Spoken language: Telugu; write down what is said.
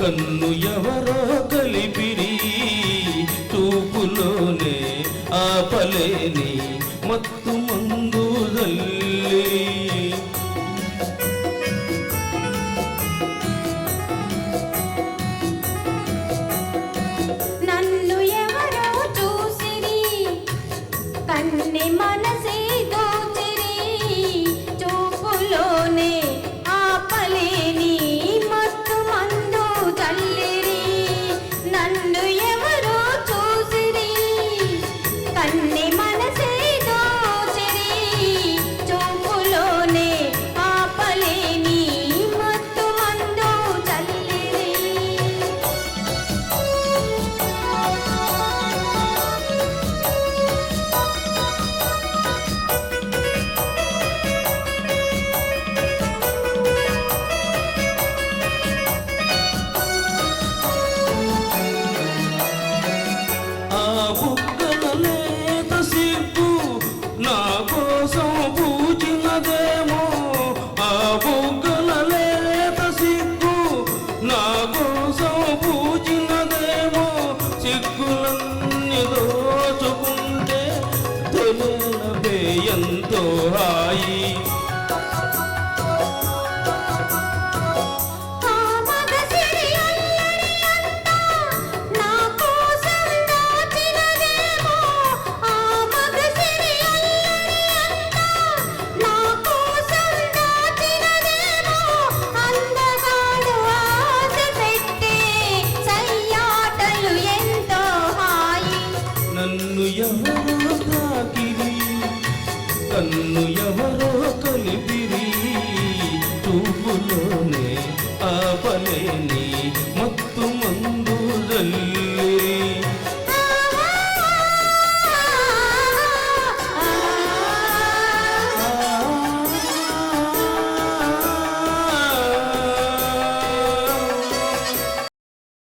కన్ను ఎవరో కలిపిరి చూపులోనే ఆపలేని మత్తు మందు జల్లి నన్ను ఎవరో చూసిరి కన్నె మనసే దోచిరి చూపులోనే ఆపలేని మత్తు మందు చల్లిరి నన్ను ఎవరో చూసిరి కన్నె మనసే దోచిరి చూపులోనే ఆపలేని మత్తు మందు చల్లిరి ఆ బుగ్గల లేత సిగ్గు నా కోసం పూచినదేమో ఆ బుగ్గల లేత సిగ్గు నా కోసం పూచినదేమో సిగ్గులన్నీ దోచుకుంటే తెలియనవే ఎంతో హాయి ఆ మగసిరి అల్లరి అంతా నా కోసం దాచినదేమో ఆ మగసిరి అల్లరి అంతా నా కోసం దాచినదేమో అందగాడు ఆశ పెట్టే సయ్యాటలు ఎంతో హాయి నన్ను ఎవరో తాకిరి కన్ను ఎవరో కలిపిరి చూపులోనే ఆపలేని మత్తు